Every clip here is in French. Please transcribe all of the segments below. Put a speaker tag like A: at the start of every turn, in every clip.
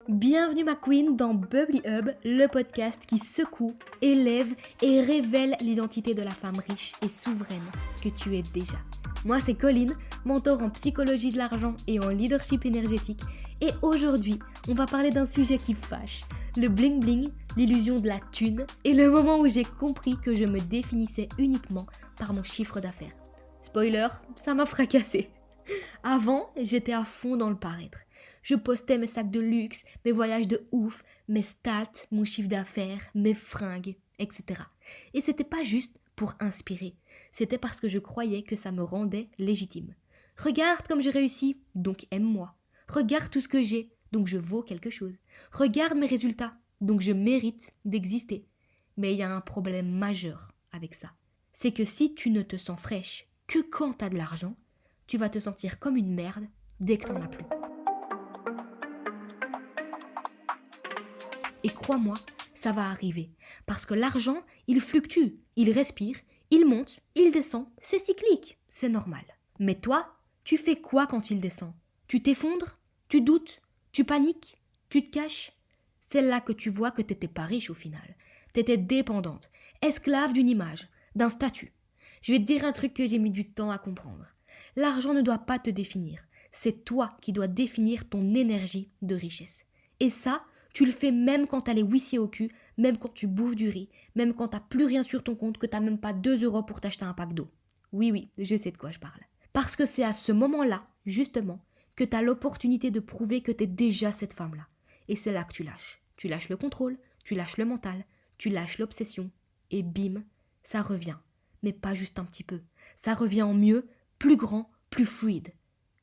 A: Bienvenue ma queen dans Bubbly Hub, le podcast qui secoue, élève et révèle l'identité de la femme riche et souveraine que tu es déjà. Moi c'est Colline, mentor en psychologie de l'argent et en leadership énergétique, et aujourd'hui on va parler d'un sujet qui fâche, le bling bling, l'illusion de la thune et le moment où j'ai compris que je me définissais uniquement par mon chiffre d'affaires. Spoiler, ça m'a fracassé. Avant, j'étais à fond dans le paraître. Je postais mes sacs de luxe, mes voyages de ouf, mes stats, mon chiffre d'affaires, mes fringues, etc. Et c'était pas juste pour inspirer, c'était parce que je croyais que ça me rendait légitime. Regarde comme j'ai réussi, donc aime-moi. Regarde tout ce que j'ai, donc je vaux quelque chose. Regarde mes résultats, donc je mérite d'exister. Mais il y a un problème majeur avec ça. C'est que si tu ne te sens fraîche que quand t'as de l'argent, tu vas te sentir comme une merde dès que t'en as plus. Et crois-moi, ça va arriver. Parce que l'argent, il fluctue, il respire, il monte, il descend, c'est cyclique, c'est normal. Mais toi, tu fais quoi quand il descend ? Tu t'effondres ? Tu doutes ? Tu paniques ? Tu te caches ? C'est là que tu vois que t'étais pas riche au final. T'étais dépendante, esclave d'une image, d'un statut. Je vais te dire un truc que j'ai mis du temps à comprendre. L'argent ne doit pas te définir. C'est toi qui dois définir ton énergie de richesse. Et ça, tu le fais même quand t'as les huissiers au cul, même quand tu bouffes du riz, même quand t'as plus rien sur ton compte, que t'as même pas 2 € pour t'acheter un pack d'eau. Oui, je sais de quoi je parle. Parce que c'est à ce moment-là, justement, que t'as l'opportunité de prouver que t'es déjà cette femme-là. Et c'est là que tu lâches. Tu lâches le contrôle, tu lâches le mental, tu lâches l'obsession. Et bim, ça revient. Mais pas juste un petit peu. Ça revient en mieux, plus grand, plus fluide.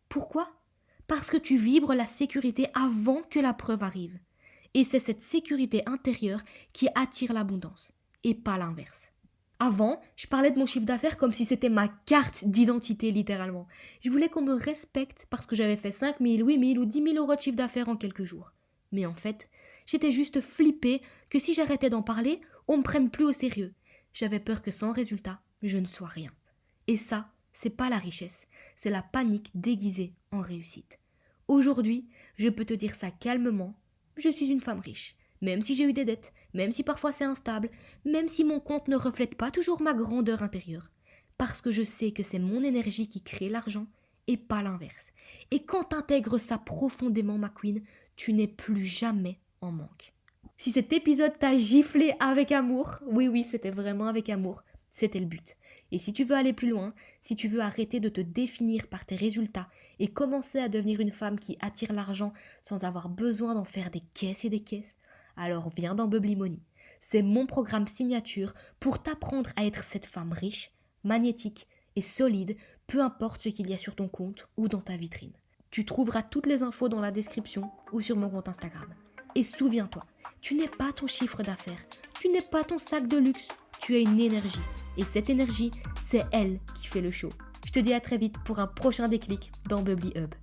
A: Pourquoi ? Parce que tu vibres la sécurité avant que la preuve arrive. Et c'est cette sécurité intérieure qui attire l'abondance, et pas l'inverse. Avant, je parlais de mon chiffre d'affaires comme si c'était ma carte d'identité littéralement. Je voulais qu'on me respecte parce que j'avais fait 5 000, 8 000 ou 10 000 € de chiffre d'affaires en quelques jours. Mais en fait, j'étais juste flippée que si j'arrêtais d'en parler, on me prenne plus au sérieux. J'avais peur que sans résultat, je ne sois rien. Et ça, c'est pas la richesse, c'est la panique déguisée en réussite. Aujourd'hui, je peux te dire ça calmement, je suis une femme riche. Même si j'ai eu des dettes, même si parfois c'est instable, même si mon compte ne reflète pas toujours ma grandeur intérieure. Parce que je sais que c'est mon énergie qui crée l'argent et pas l'inverse. Et quand t'intègres ça profondément, ma queen, tu n'es plus jamais en manque. Si cet épisode t'a giflé avec amour, oui, c'était vraiment avec amour, c'était le but. Et si tu veux aller plus loin, si tu veux arrêter de te définir par tes résultats et commencer à devenir une femme qui attire l'argent sans avoir besoin d'en faire des caisses et des caisses, alors viens dans Bubbly Money. C'est mon programme signature pour t'apprendre à être cette femme riche, magnétique et solide, peu importe ce qu'il y a sur ton compte ou dans ta vitrine. Tu trouveras toutes les infos dans la description ou sur mon compte Instagram. Et souviens-toi, tu n'es pas ton chiffre d'affaires, tu n'es pas ton sac de luxe, tu as une énergie. Et cette énergie, c'est elle qui fait le show. Je te dis à très vite pour un prochain déclic dans Bubbly Hub.